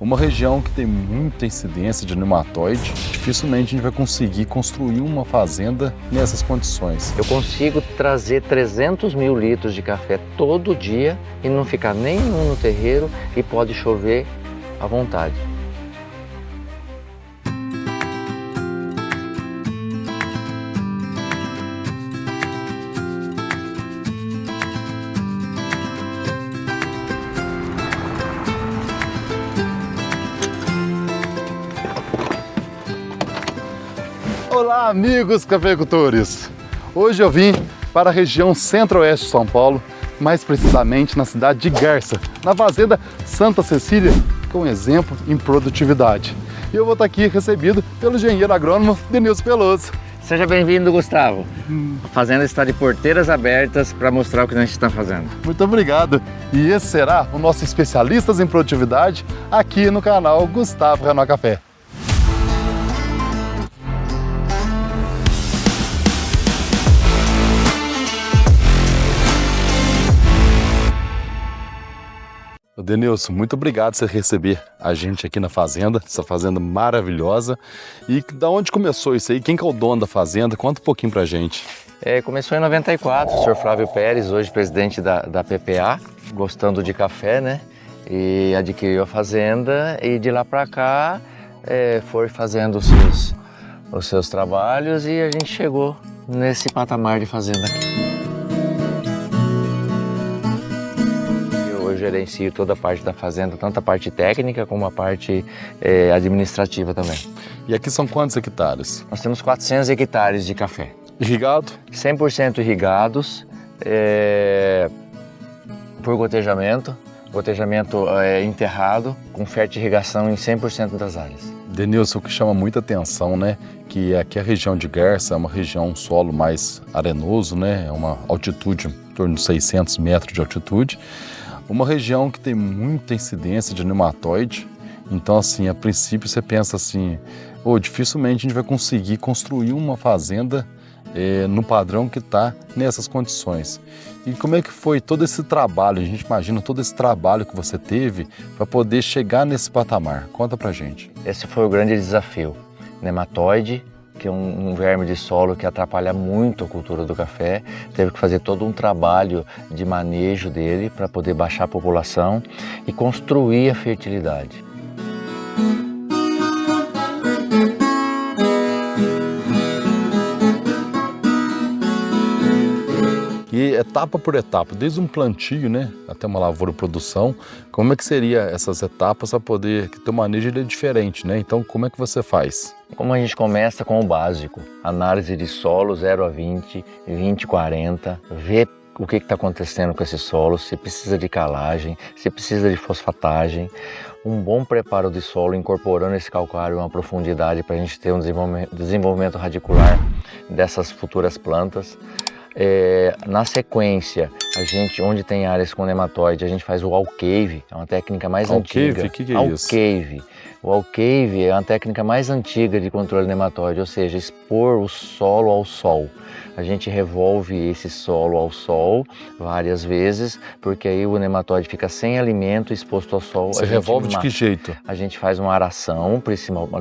Uma região que tem muita incidência de nematóide, dificilmente a gente vai conseguir construir uma fazenda nessas condições. Eu consigo trazer 300 mil litros de café todo dia e não ficar nenhum no terreiro e pode chover à vontade. Olá, amigos cafeicultores! Hoje eu vim para a região centro-oeste de São Paulo, mais precisamente na cidade de Garça, na fazenda Santa Cecília, que é um exemplo em produtividade. E eu vou estar aqui recebido pelo engenheiro agrônomo Denilson Peloso. Seja bem-vindo, Gustavo. A fazenda está de porteiras abertas para mostrar o que a gente está fazendo. Muito obrigado! E esse será o nosso Especialistas em Produtividade aqui no canal Gustavo Renault Café. Denilson, muito obrigado por você receber a gente aqui na fazenda, essa fazenda maravilhosa. E da onde começou isso aí? Quem que é o dono da fazenda? Conta um pouquinho pra gente. Começou em 94, o senhor Flávio Pérez, hoje presidente da PPA, gostando de café, né? E adquiriu a fazenda e de lá para cá foi fazendo os seus trabalhos e a gente chegou nesse patamar de fazenda aqui. Eu gerencio toda a parte da fazenda, tanto a parte técnica como a parte administrativa também. E aqui são quantos hectares? Nós temos 400 hectares de café. Irrigado? 100% irrigados, por gotejamento enterrado, com fertirrigação em 100% das áreas. Denilson, o que chama muita atenção, né, que aqui a região de Garça é uma região, um solo mais arenoso, né, é uma altitude em torno de 600 metros de altitude, uma região que tem muita incidência de nematóide. Então, assim, a princípio você pensa assim, dificilmente a gente vai conseguir construir uma fazenda no padrão que está nessas condições. E como é que foi todo esse trabalho? A gente imagina todo esse trabalho que você teve para poder chegar nesse patamar. Conta pra gente. Esse foi o grande desafio. Nematóide, que é um verme de solo que atrapalha muito a cultura do café. Teve que fazer todo um trabalho de manejo dele para poder baixar a população e construir a fertilidade. E etapa por etapa, desde um plantio, né, até uma lavoura produção, como é que seria essas etapas para poder, que teu manejo ele é diferente, né? Então, como é que você faz? Como a gente começa com o básico, análise de solo 0 a 20, 20 a 40, ver o que está acontecendo com esse solo, se precisa de calagem, se precisa de fosfatagem, um bom preparo de solo incorporando esse calcário em uma profundidade para a gente ter um desenvolvimento radicular dessas futuras plantas. Na sequência, a gente, onde tem áreas com nematóide, a gente faz o All-Cave, é uma técnica mais antiga. O que é isso? All-Cave. O All-Cave é uma técnica mais antiga de controle nematóide, ou seja, expor o solo ao sol. A gente revolve esse solo ao sol várias vezes, porque aí o nematóide fica sem alimento, exposto ao sol. Você revolve de que jeito? A gente faz uma aração,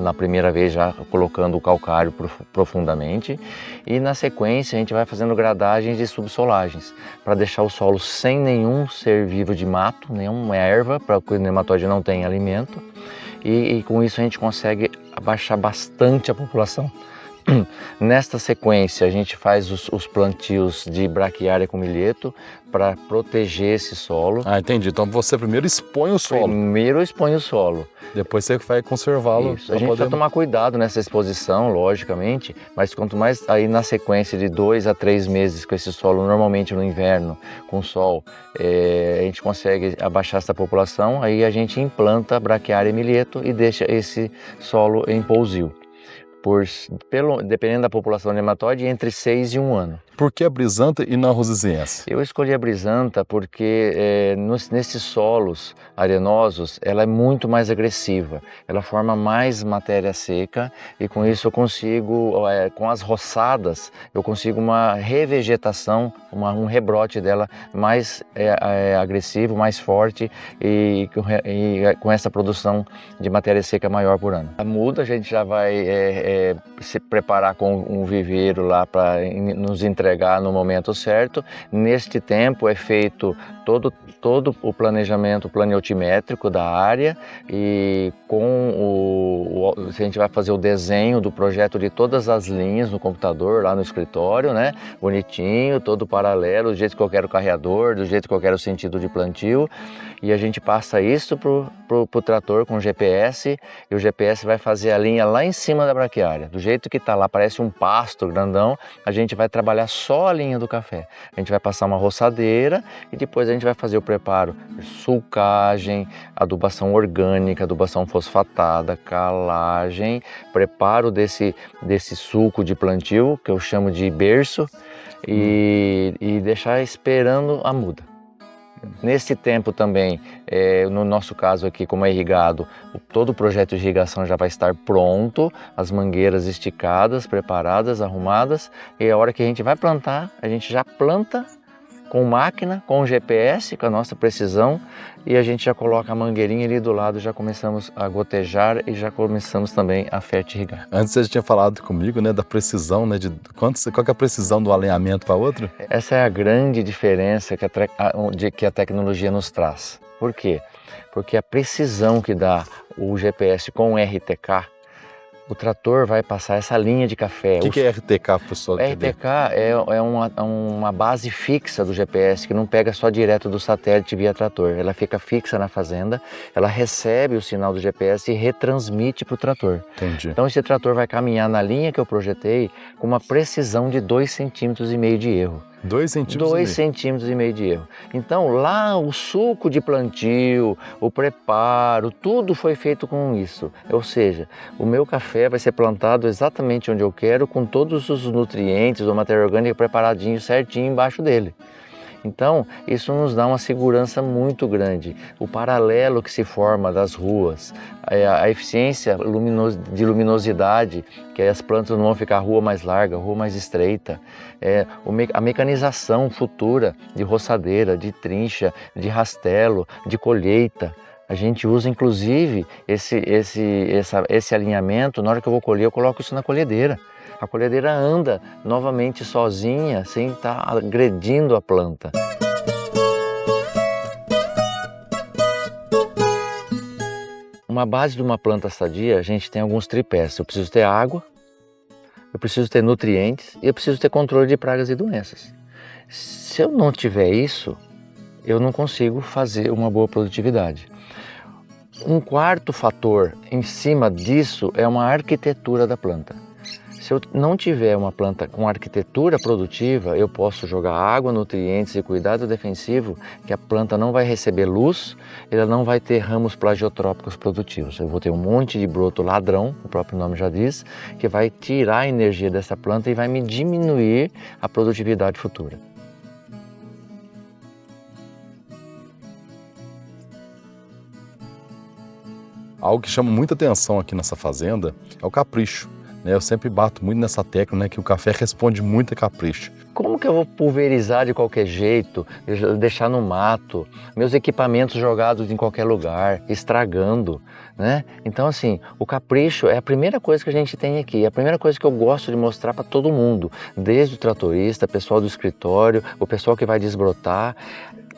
na primeira vez já colocando o calcário profundamente, e na sequência a gente vai fazendo gradagens de subsolagens, para deixar o solo sem nenhum ser vivo de mato, nenhuma erva, para que o nematóide não tenha alimento. E com isso a gente consegue abaixar bastante a população. Nesta sequência a gente faz os plantios de braquiária com milheto para proteger esse solo. Ah, entendi. Então você primeiro expõe o solo. Primeiro expõe o solo. Depois você vai conservá-lo. A gente precisa tomar cuidado nessa exposição, logicamente, mas quanto mais aí na sequência de 2 a 3 meses com esse solo, normalmente no inverno, com sol, a gente consegue abaixar essa população, aí a gente implanta braquiária e milheto e deixa esse solo em pousio. Dependendo da população nematóide, entre 6 e 1 ano. Por que a Brizanta e não a Rosiziense? Eu escolhi a Brizanta porque nesses solos arenosos ela é muito mais agressiva, ela forma mais matéria seca e com isso eu consigo, com as roçadas, eu consigo uma revegetação, um rebrote dela mais agressivo, mais forte e com essa produção de matéria seca maior por ano. A muda a gente já vai se preparar com um viveiro lá para nos entregar no momento certo. Neste tempo é feito todo o planejamento planiotimétrico da área e a gente vai fazer o desenho do projeto de todas as linhas no computador, lá no escritório, né? Bonitinho, todo paralelo, do jeito que eu quero o carreador, do jeito que eu quero o sentido de plantio. E a gente passa isso pro trator com GPS e o GPS vai fazer a linha lá em cima da braquiária. Do jeito que está lá, parece um pasto grandão, a gente vai trabalhar só a linha do café. A gente vai passar uma roçadeira e depois a gente vai fazer o preparo, sulcagem, adubação orgânica, adubação fosfatada, calagem, preparo desse suco de plantio, que eu chamo de berço, e deixar esperando a muda. Nesse tempo também, no nosso caso aqui, como é irrigado, todo o projeto de irrigação já vai estar pronto, as mangueiras esticadas, preparadas, arrumadas, e a hora que a gente vai plantar, a gente já planta com máquina, com GPS, com a nossa precisão, e a gente já coloca a mangueirinha ali do lado, já começamos a gotejar e já começamos também a fertirrigar. Antes você já tinha falado comigo, né, da precisão, né, qual que é a precisão do alinhamento para outra? Essa é a grande diferença que a tecnologia nos traz. Por quê? Porque a precisão que dá o GPS com o RTK, o trator vai passar essa linha de café. O que é RTK, pessoal? RTK é uma base fixa do GPS que não pega só direto do satélite via trator. Ela fica fixa na fazenda, ela recebe o sinal do GPS e retransmite para o trator. Entendi. Então esse trator vai caminhar na linha que eu projetei com uma precisão de 2,5 centímetros de erro. 2 centímetros? 2,5 centímetros de erro. Então lá o suco de plantio, o preparo, tudo foi feito com isso. Ou seja, o meu café vai ser plantado exatamente onde eu quero, com todos os nutrientes, a matéria orgânica preparadinho certinho embaixo dele. Então, isso nos dá uma segurança muito grande. O paralelo que se forma das ruas, a eficiência de luminosidade, que as plantas não vão ficar rua mais larga, rua mais estreita, a mecanização futura de roçadeira, de trincha, de rastelo, de colheita. A gente usa inclusive esse alinhamento, na hora que eu vou colher, eu coloco isso na colhedeira. A colhedeira anda novamente sozinha, sem estar agredindo a planta. Uma base de uma planta sadia, a gente tem alguns tripés. Eu preciso ter água, eu preciso ter nutrientes e eu preciso ter controle de pragas e doenças. Se eu não tiver isso, eu não consigo fazer uma boa produtividade. Um quarto fator em cima disso é uma arquitetura da planta. Se eu não tiver uma planta com arquitetura produtiva, eu posso jogar água, nutrientes e cuidado defensivo, que a planta não vai receber luz, ela não vai ter ramos plagiotrópicos produtivos. Eu vou ter um monte de broto ladrão, o próprio nome já diz, que vai tirar a energia dessa planta e vai me diminuir a produtividade futura. Algo que chama muita atenção aqui nessa fazenda é o capricho. Eu sempre bato muito nessa tecla, né, que o café responde muito a capricho. Como que eu vou pulverizar de qualquer jeito, deixar no mato, meus equipamentos jogados em qualquer lugar, estragando, né? Então assim, o capricho é a primeira coisa que a gente tem aqui, é a primeira coisa que eu gosto de mostrar para todo mundo, desde o tratorista, o pessoal do escritório, o pessoal que vai desbrotar.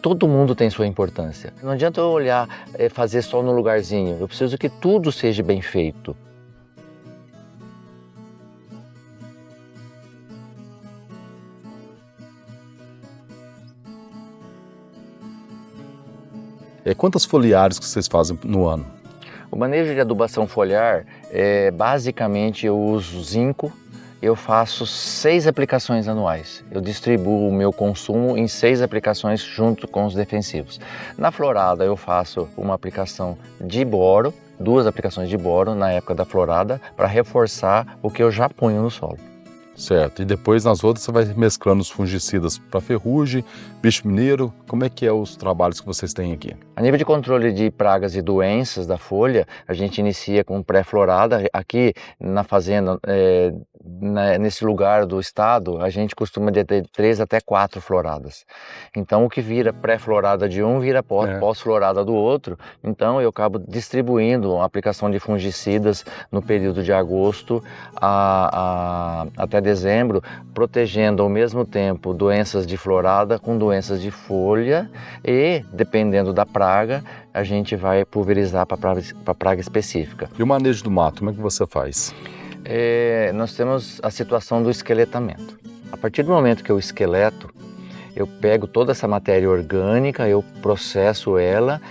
Todo mundo tem sua importância. Não adianta eu olhar, fazer só no lugarzinho, eu preciso que tudo seja bem feito. Quantas foliares que vocês fazem no ano? O manejo de adubação foliar, basicamente eu uso zinco, eu faço 6 aplicações anuais. Eu distribuo o meu consumo em 6 aplicações junto com os defensivos. Na florada eu faço uma aplicação de boro, 2 aplicações de boro na época da florada, para reforçar o que eu já ponho no solo. Certo, e depois nas outras você vai mesclando os fungicidas para ferrugem, bicho mineiro, como é que é os trabalhos que vocês têm aqui? A nível de controle de pragas e doenças da folha, a gente inicia com pré-florada. Aqui na fazenda, nesse lugar do estado, a gente costuma ter 3 até 4 floradas. Então o que vira pré-florada de um, vira pós-florada do outro. Então eu acabo distribuindo a aplicação de fungicidas no período de agosto até dezembro, protegendo ao mesmo tempo doenças de florada com doenças de folha e, dependendo da praga, a gente vai pulverizar para praga específica. E o manejo do mato, como é que você faz? Nós temos a situação do esqueletamento. A partir do momento que eu esqueleto, eu pego toda essa matéria orgânica, eu processo ela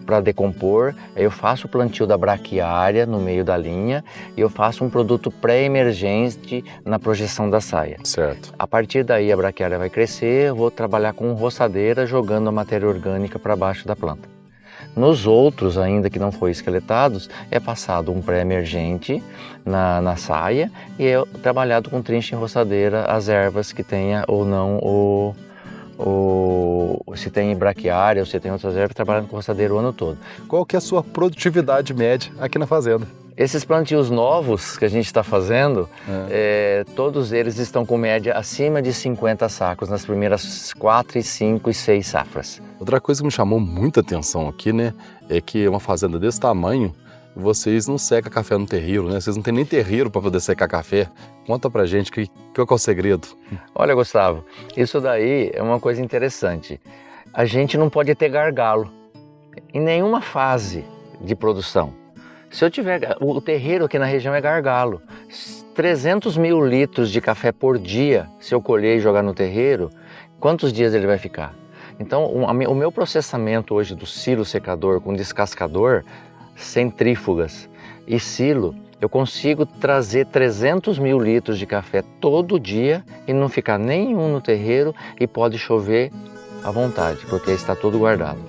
para decompor, eu faço o plantio da braquiária no meio da linha e eu faço um produto pré-emergente na projeção da saia. Certo. A partir daí a braquiária vai crescer, eu vou trabalhar com roçadeira jogando a matéria orgânica para baixo da planta. Nos outros, ainda que não foram esqueletados, é passado um pré-emergente na saia e é trabalhado com trincha em roçadeira as ervas que tenha ou não, se tem braquiária ou se tem outras ervas, trabalhando com roçadeira o ano todo. Qual que é a sua produtividade média aqui na fazenda? Esses plantios novos que a gente está fazendo, todos eles estão com média acima de 50 sacos nas primeiras 4, 5 e 6 safras. Outra coisa que me chamou muita atenção aqui, né, é que uma fazenda desse tamanho, vocês não secam café no terreiro, né? Vocês não têm nem terreiro para poder secar café. Conta pra gente qual é o segredo. Olha, Gustavo, isso daí é uma coisa interessante. A gente não pode ter gargalo em nenhuma fase de produção. Se eu tiver, o terreiro aqui na região é gargalo. 300 mil litros de café por dia, se eu colher e jogar no terreiro, quantos dias ele vai ficar? Então, o meu processamento hoje do silo secador com descascador, centrífugas e silo, eu consigo trazer 300 mil litros de café todo dia e não ficar nenhum no terreiro e pode chover à vontade, porque está todo guardado.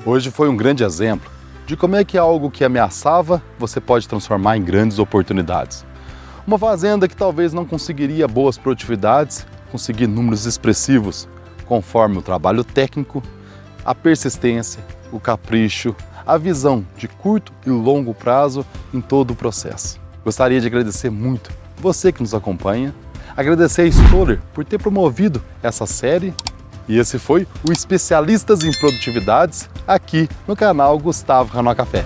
Hoje foi um grande exemplo de como é que algo que ameaçava você pode transformar em grandes oportunidades. Uma fazenda que talvez não conseguiria boas produtividades, conseguir números expressivos conforme o trabalho técnico, a persistência, o capricho, a visão de curto e longo prazo em todo o processo. Gostaria de agradecer muito você que nos acompanha, agradecer a Stoller por ter promovido essa série. E esse foi o Especialistas em Produtividades, aqui no canal Gustavo Ranó Café.